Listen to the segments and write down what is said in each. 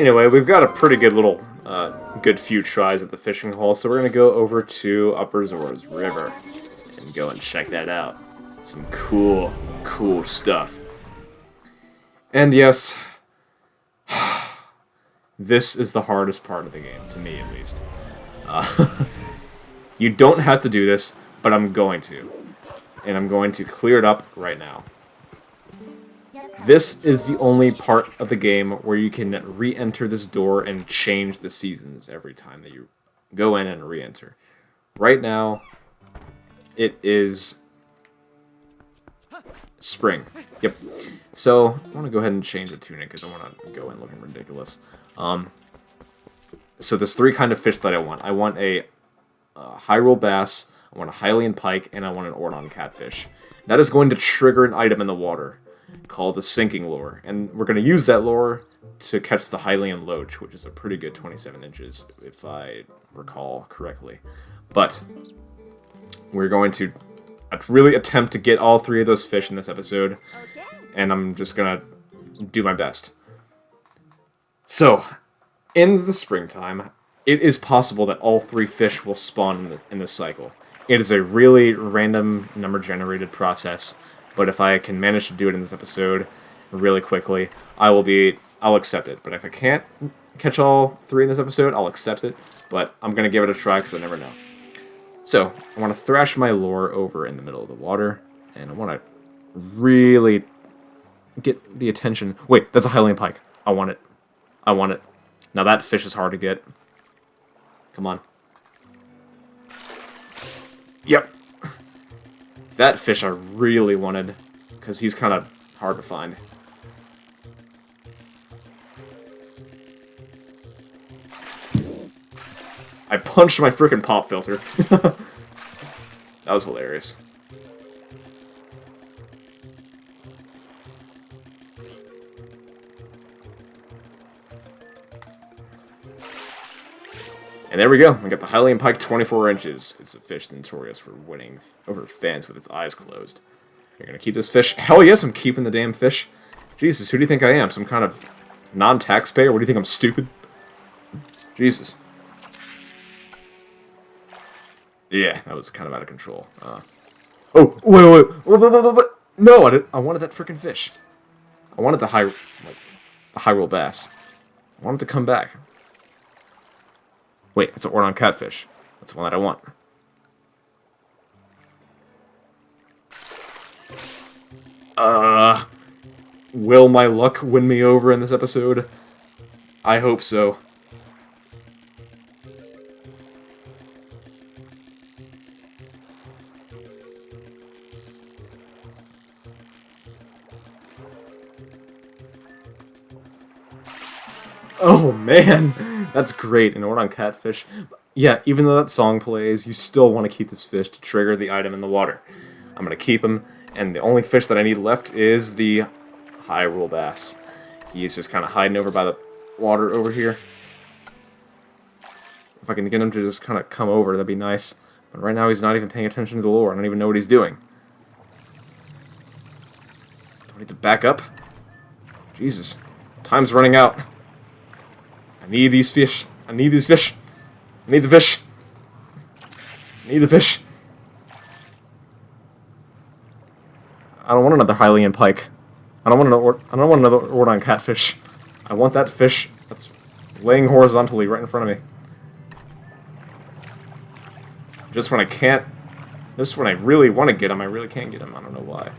Anyway, we've got a pretty good little, good few tries at the fishing hole, so we're gonna go over to Upper Zora's River and go and check that out. Some cool, cool stuff. And yes, this is the hardest part of the game, to me at least. You don't have to do this, but I'm going to. And I'm going to clear it up right now. This is the only part of the game where you can re-enter this door and change the seasons every time that you go in and re-enter. Right now, it is spring. Yep. So, I want to go ahead and change the tunic because I want to go in looking ridiculous. So there's three kind of fish that I want. I want a high-roll bass, I want a Hylian pike, and I want an Ordon catfish. That is going to trigger an item in the water called the sinking lure, and we're going to use that lure to catch the Hylian loach, which is a pretty good 27 inches, if I recall correctly. But we're going to really attempt to get all three of those fish in this episode, and I'm just going to do my best. So, in the springtime, it is possible that all three fish will spawn in this cycle. It is a really random number-generated process, but if I can manage to do it in this episode really quickly, I'll accept it. But if I can't catch all three in this episode, I'll accept it, but I'm going to give it a try because I never know. So, I want to thrash my lure over in the middle of the water, and I want to really get the attention. Wait, that's a Hylian pike. I want it. I want it. Now that fish is hard to get. Come on. Yep. That fish I really wanted, because he's kind of hard to find. I punched my freaking pop filter. That was hilarious. And there we go. We got the Hylian pike 24 inches. It's a fish notorious for winning over fans with its eyes closed. You're going to keep this fish? Hell yes, I'm keeping the damn fish. Jesus, who do you think I am? Some kind of non-taxpayer? What do you think, I'm stupid? Jesus. Yeah, that was kind of out of control. Oh, wait. No, I wanted that freaking fish. I wanted the high roll bass. I wanted to come back. Wait, it's an Ordon catfish. That's the one that I want. Will my luck win me over in this episode? I hope so. Oh man, that's great. An Ordon catfish. Yeah, even though that song plays, you still want to keep this fish to trigger the item in the water. I'm going to keep him, and the only fish that I need left is the high roll bass. He's just kind of hiding over by the water over here. If I can get him to just kind of come over, that'd be nice. But right now he's not even paying attention to the lure. I don't even know what he's doing. Do I need to back up? Jesus. Time's running out. I need these fish. I need these fish. I need the fish. I need the fish. I don't want another Hylian pike. I don't want another Ordon catfish. I want that fish that's laying horizontally right in front of me. Just when I really want to get him, I really can't get him. I don't know why.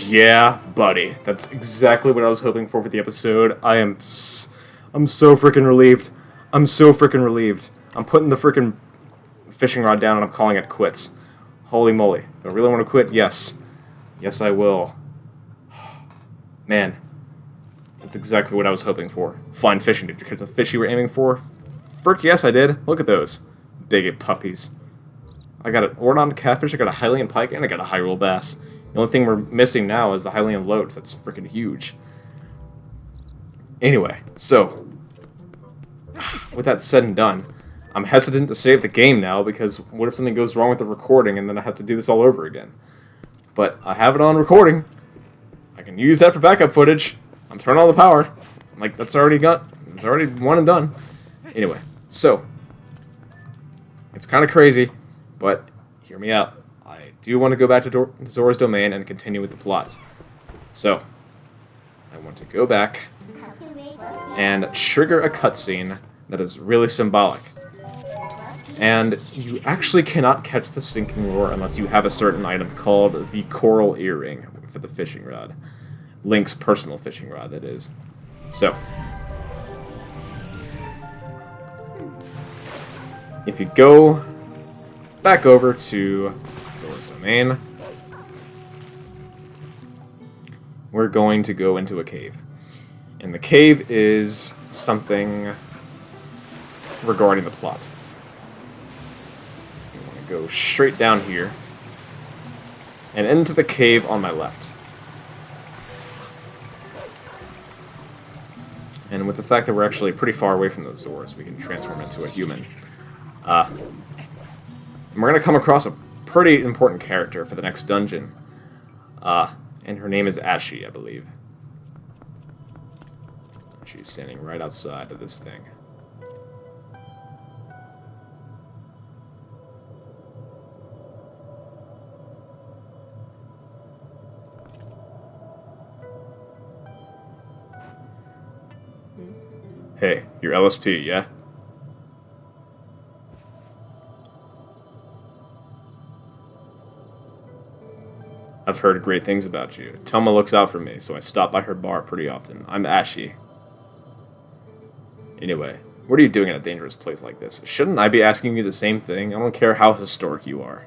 Yeah, buddy. That's exactly what I was hoping for the episode. I'm so freaking relieved. I'm so freaking relieved. I'm putting the freaking fishing rod down and I'm calling it quits. Holy moly. Do I really want to quit? Yes. Yes, I will. Man. That's exactly what I was hoping for. Fine fishing. Did you catch the fish you were aiming for? Frick, yes, I did. Look at those. Big puppies. I got an Ordon catfish, I got a Hylian pike, and I got a high roll bass. The only thing we're missing now is the Hylian loach. That's freaking huge. Anyway, so, with that said and done, I'm hesitant to save the game now because what if something goes wrong with the recording and then I have to do this all over again? But I have it on recording. I can use that for backup footage. I'm turning on the power. Like, it's already one and done. Anyway, so, it's kind of crazy, but hear me out. I do want to go back to Zora's Domain and continue with the plot. So, I want to go back and trigger a cutscene that is really symbolic. And you actually cannot catch the sinking lure unless you have a certain item called the coral earring for the fishing rod. Link's personal fishing rod, that is. So, if you go back over to Zora's Domain, we're going to go into a cave. And the cave is something regarding the plot. I'm going to go straight down here and into the cave on my left. And with the fact that we're actually pretty far away from those Zoras, we can transform into a human. And we're going to come across a pretty important character for the next dungeon. And her name is Ashy, I believe. She's standing right outside of this thing. Hey, you're LSP, yeah? I've heard great things about you. Toma looks out for me, so I stop by her bar pretty often. I'm Ashy. Anyway, what are you doing in a dangerous place like this? Shouldn't I be asking you the same thing? I don't care how historic you are.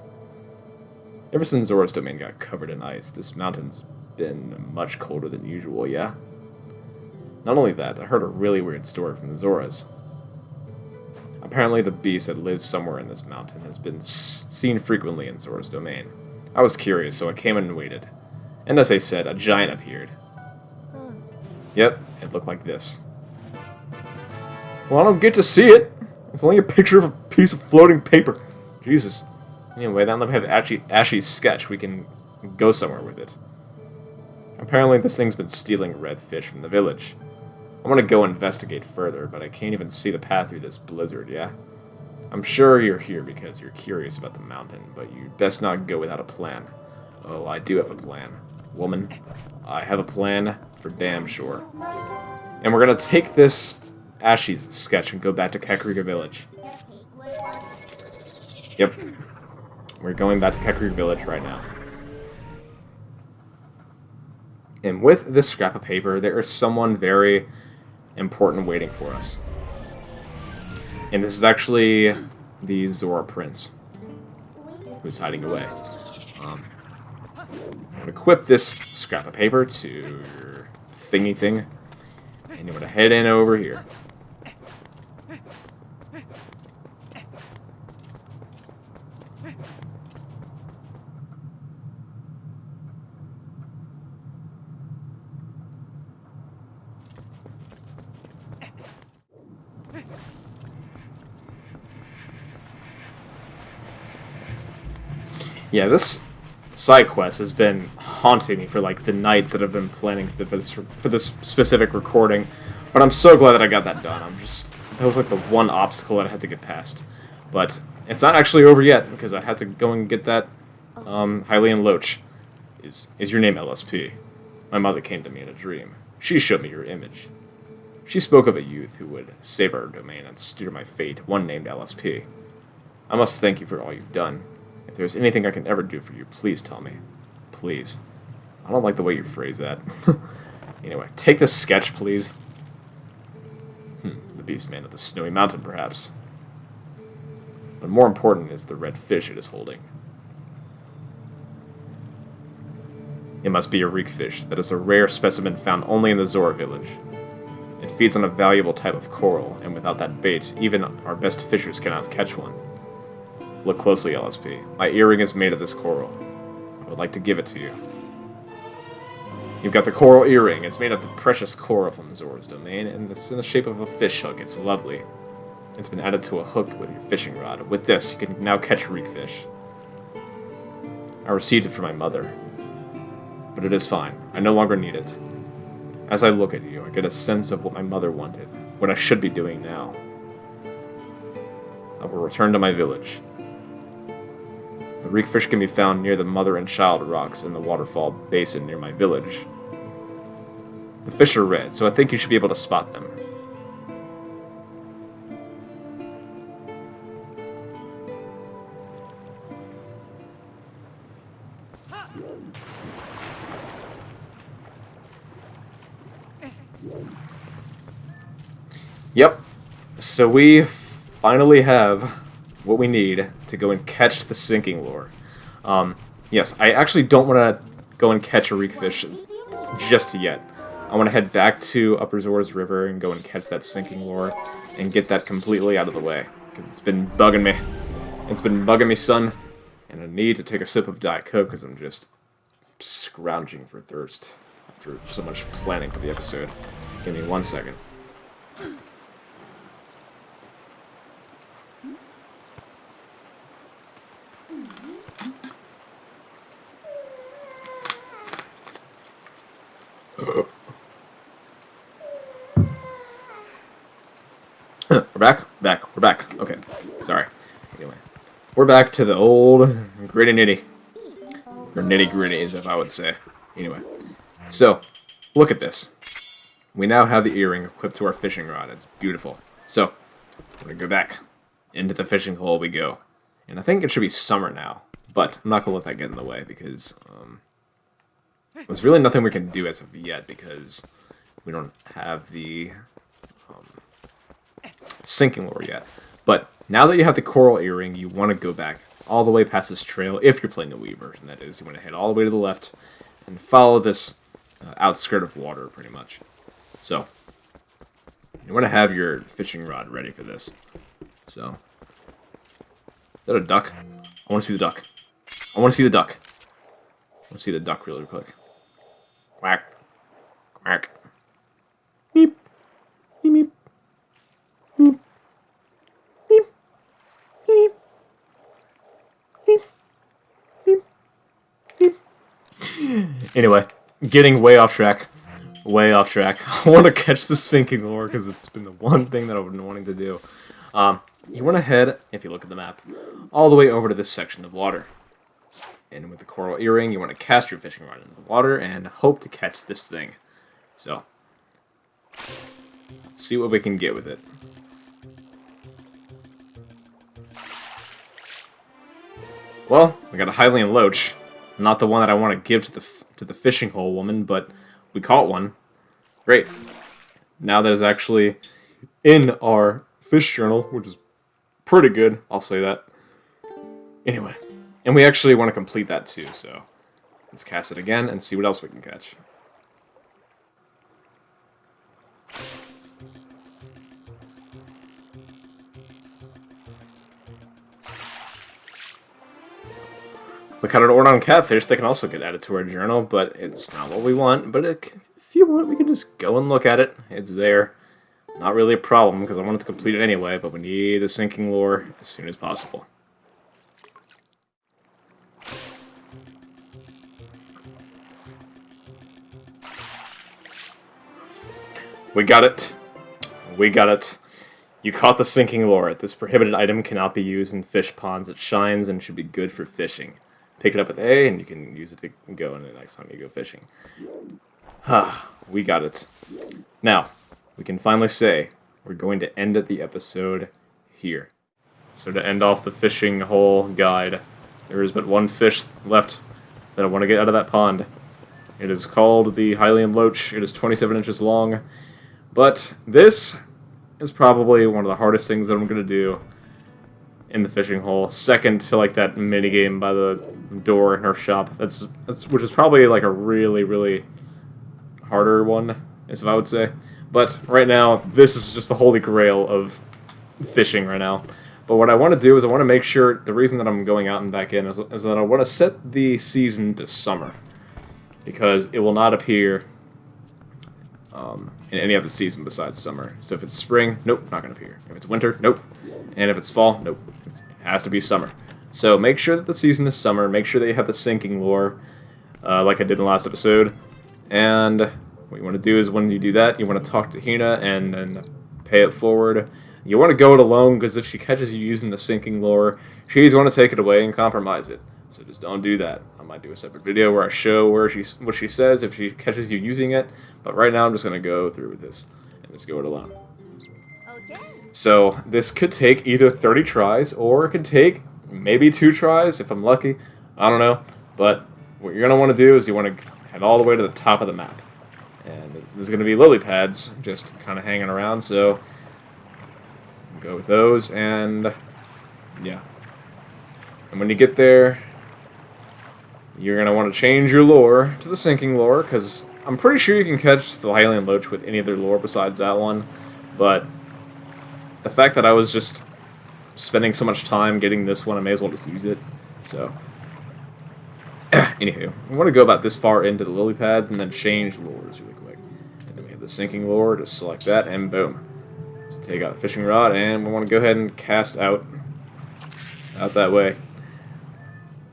Ever since Zora's Domain got covered in ice, this mountain's been much colder than usual, yeah? Not only that, I heard a really weird story from the Zoras. Apparently the beast that lives somewhere in this mountain has been seen frequently in Zora's Domain. I was curious, so I came in and waited. And as they said, a giant appeared. Yep, it looked like this. Well, I don't get to see it. It's only a picture of a piece of floating paper. Jesus. Anyway, now that we have Ashy's sketch, we can go somewhere with it. Apparently this thing's been stealing red fish from the village. I want to go investigate further, but I can't even see the path through this blizzard, yeah? I'm sure you're here because you're curious about the mountain, but you'd best not go without a plan. Oh, I do have a plan. Woman, I have a plan for damn sure. And we're going to take this Ashy's sketch and go back to Kakariko Village. Yep. We're going back to Kakariko Village right now. And with this scrap of paper, there is someone very important waiting for us. And this is actually the Zora Prince, who's hiding away. I'm going to equip this scrap of paper to your thingy thing, and you're going to head in over here. Yeah, this side quest has been haunting me for like the nights that I've been planning for this specific recording, but I'm so glad that I got that done. That was like the one obstacle that I had to get past. But it's not actually over yet because I had to go and get that Hylian loach. Is your name LSP? My mother came to me in a dream. She showed me your image. She spoke of a youth who would save our domain and steer my fate, one named LSP. I must thank you for all you've done. If there's anything I can ever do for you, please tell me. Please. I don't like the way you phrase that. Anyway, take this sketch, please. The beast man of the snowy mountain, perhaps. But more important is the red fish it is holding. It must be a reekfish. That is a rare specimen found only in the Zora village. It feeds on a valuable type of coral, and without that bait, even our best fishers cannot catch one. Look closely, LSP. My earring is made of this coral. I would like to give it to you. You've got the coral earring. It's made of the precious coral from Zora's domain, and it's in the shape of a fish hook. It's lovely. It's been added to a hook with your fishing rod. With this, you can now catch reekfish. I received it from my mother. But it is fine. I no longer need it. As I look at you, I get a sense of what my mother wanted, what I should be doing now. I will return to my village. The reekfish can be found near the mother and child rocks in the waterfall basin near my village. The fish are red, so I think you should be able to spot them. Yep, so we finally have what we need to go and catch the sinking lure. Yes, I actually don't want to go and catch a reekfish just yet. I want to head back to Upper Zora's River and go and catch that sinking lure and get that completely out of the way, because it's been bugging me. It's been bugging me, son, and I need to take a sip of Diet Coke because I'm just scrounging for thirst after so much planning for the episode. Give me 1 second. We're back. Okay, sorry. Anyway, we're back to the old gritty-nitty. Or nitty-gritty, as if I would say. Anyway, so, look at this. We now have the earring equipped to our fishing rod. It's beautiful. So, we're going to go back. Into the fishing hole we go. And I think it should be summer now. But I'm not going to let that get in the way, because there's really nothing we can do as of yet, because we don't have the sinking lure yet. But now that you have the coral earring, you want to go back all the way past this trail, if you're playing the Wii version, that is. You want to head all the way to the left and follow this outskirt of water, pretty much. So, you want to have your fishing rod ready for this. So, is that a duck? I want to see the duck. I want to see the duck. I want to see the duck really quick. Quack. Quack. Beep. Beep, beep. Beep. Beep. Beep. Beep. Beep. Beep. Anyway, getting way off track. Way off track. I want to catch the sinking lure because it's been the one thing that I've been wanting to do. You want to head, if you look at the map, all the way over to this section of water. And with the coral earring, you want to cast your fishing rod into the water and hope to catch this thing. So, let's see what we can get with it. Well, we got a Hylian Loach. Not the one that I want to give to the fishing hole woman, but we caught one. Great. Now that is actually in our fish journal, which is pretty good, I'll say that. Anyway, and we actually want to complete that too, so let's cast it again and see what else we can catch. We caught an Ordon catfish that can also get added to our journal, but it's not what we want. But if you want, we can just go and look at it. It's there. Not really a problem, because I wanted to complete it anyway, but we need the sinking lure as soon as possible. We got it. We got it. You caught the sinking lure. This prohibited item cannot be used in fish ponds. It shines and should be good for fishing. Pick it up with A, and you can use it to go in the next time you go fishing. We got it. Now, we can finally say we're going to end the episode here. So to end off the fishing hole guide, there is but one fish left that I want to get out of that pond. It is called the Hylian Loach. It is 27 inches long. But this is probably one of the hardest things that I'm going to do in the fishing hole. Second to like that mini game by the door in her shop. That's which is probably like a really harder one, as I would say. But right now, this is just the holy grail of fishing right now. But what I want to do is I want to make sure, the reason that I'm going out and back in is that I want to set the season to summer. Because it will not appear in any other season besides summer. So if it's spring, nope, not going to appear. If it's winter, nope. And if it's fall, nope. It has to be summer. So make sure that the season is summer. Make sure that you have the sinking lure, like I did in the last episode. And what you want to do is when you do that, you want to talk to Hina and then pay it forward. You want to go it alone, because if she catches you using the sinking lure, she's going to take it away and compromise it. So just don't do that. I might do a separate video where I show what she says if she catches you using it. But right now I'm just going to go through with this and just go it alone. Okay. So this could take either 30 tries or it could take maybe 2 tries if I'm lucky. I don't know. But what you're going to want to do is you want to head all the way to the top of the map. And there's going to be lily pads just kind of hanging around. So go with those, and yeah. And when you get there, you're going to want to change your lure to the sinking lure, because I'm pretty sure you can catch the Hylian Loach with any other lure besides that one. But the fact that I was just spending so much time getting this one, I may as well just use it. So, anywho, we want to go about this far into the lily pads and then change lures really quick. And then we have the sinking lure, just select that, and boom. So take out the fishing rod, and we want to go ahead and cast out that way.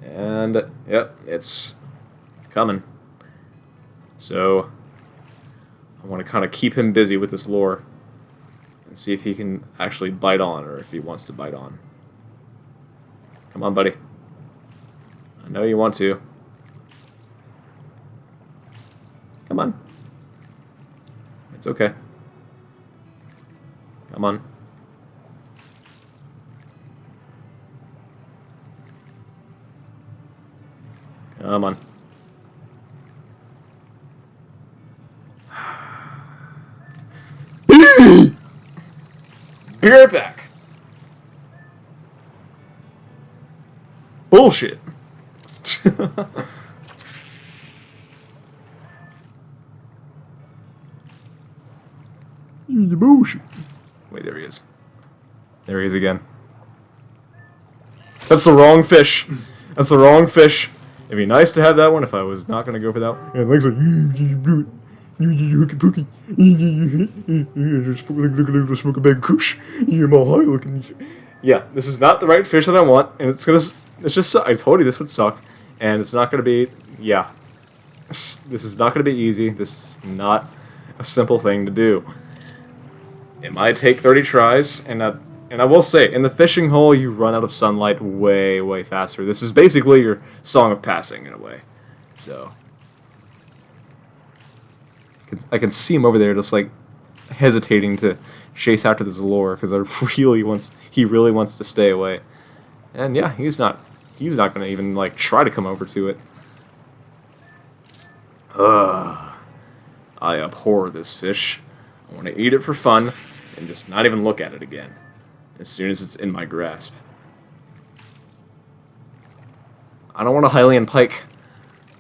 And, yep, it's coming. So, I want to kind of keep him busy with this lure and see if he can actually bite on, or if he wants to bite on. Come on, buddy. I know you want to. Come on. It's okay. Come on. Come on. Be right back. Bullshit. Bullshit. Wait, there he is. There he is again. That's the wrong fish. That's the wrong fish. It'd be nice to have that one if I was not going to go for that one. And legs like, hooky pooky. Smoke a bag of kush. You're all high looking. Yeah, this is not the right fish that I want, and it's just, I told you this would suck, and it's not going to be, yeah. This is not going to be easy. This is not a simple thing to do. It might take 30 tries, and I will say, in the fishing hole, you run out of sunlight way faster. This is basically your song of passing, in a way. So, I can see him over there just, like, hesitating to chase after this lure, because he really wants to stay away. And yeah, he's not going to even, like, try to come over to it. Ugh. I abhor this fish. I want to eat it for fun, and just not even look at it again, as soon as it's in my grasp. I don't want a Hylian pike.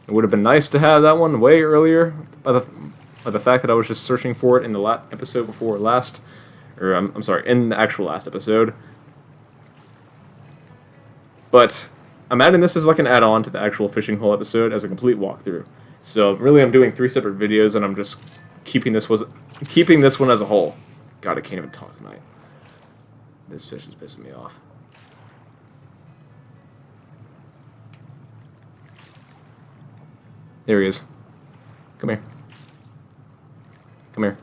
It would have been nice to have that one way earlier, by the fact that I was just searching for it in the episode before last, or I'm sorry, in the actual last episode. But I'm adding this as like an add-on to the actual fishing hole episode as a complete walkthrough. So really, I'm doing 3 separate videos, and I'm just keeping this one as a whole. God, I can't even talk tonight. This fish is pissing me off. There he is. Come here. Come here.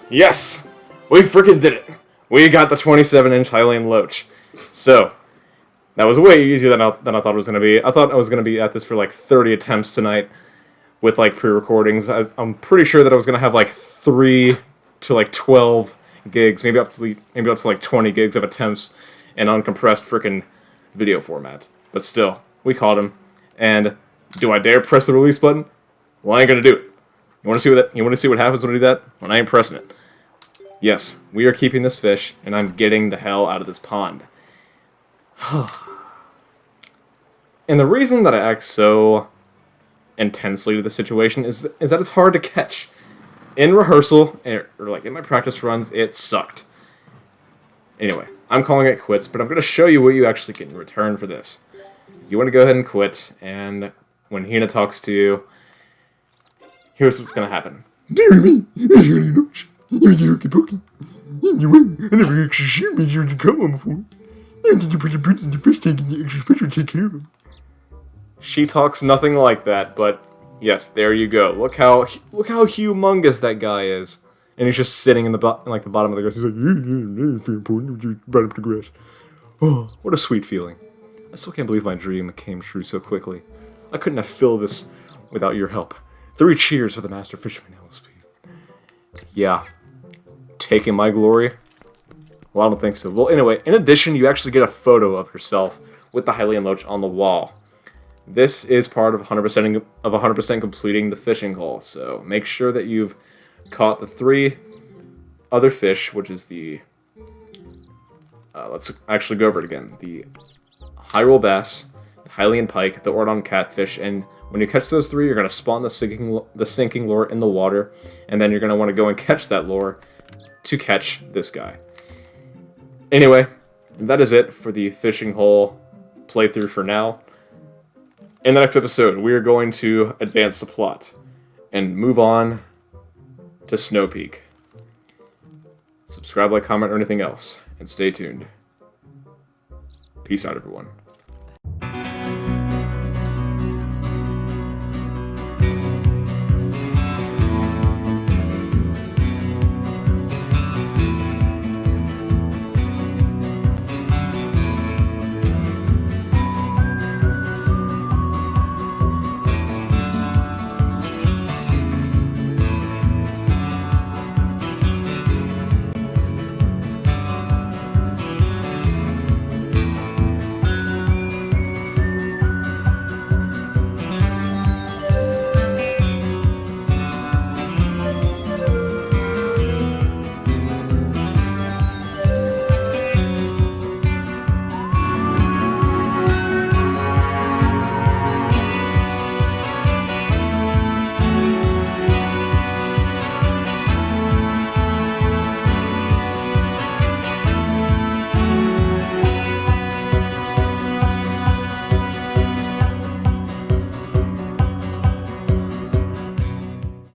Yes! We freaking did it! We got the 27-inch Hylian Loach. So, that was way easier than I thought it was going to be. I thought I was going to be at this for like 30 attempts tonight with like pre-recordings. I'm pretty sure that I was going to have like 3 to like 12 gigs, maybe up to like 20 gigs of attempts in uncompressed freaking video format. But still, we caught him. And do I dare press the release button? Well, I ain't going to do it. You want to see what happens when I do that? When I ain't pressing it. Yes, we are keeping this fish, and I'm getting the hell out of this pond. And the reason that I act so intensely to the situation is that it's hard to catch. In rehearsal, or like in my practice runs, it sucked. Anyway, I'm calling it quits, but I'm going to show you what you actually get in return for this. You want to go ahead and quit, and when Hina talks to you, here's what's going to happen. Dear me, you pokey. Anyway, I never actually seen me to come on before. I need to put a bird in the fish tank and the extra special take care of him. She talks nothing like that, but yes, there you go. Look how humongous that guy is, and he's just sitting in the bottom of the grass. He's like, very important. You brought up the grass. Oh, what a sweet feeling! I still can't believe my dream came true so quickly. I couldn't have filled this without your help. 3 cheers for the master fisherman, LSP. Yeah, taking my glory. Well, I don't think so. Well, anyway, in addition, you actually get a photo of yourself with the Hylian Loach on the wall. This is part of 100% completing the fishing haul, so make sure that you've caught the 3 other fish, which is the... let's actually go over it again. The high roll bass, the Hylian pike, the Ordon catfish, and when you catch those 3, you're going to spawn the sinking lure in the water, and then you're going to want to go and catch that lure to catch this guy. Anyway, that is it for the fishing hole playthrough for now. In the next episode, we are going to advance the plot and move on to Snow Peak. Subscribe, like, comment, or anything else, and stay tuned. Peace out, everyone.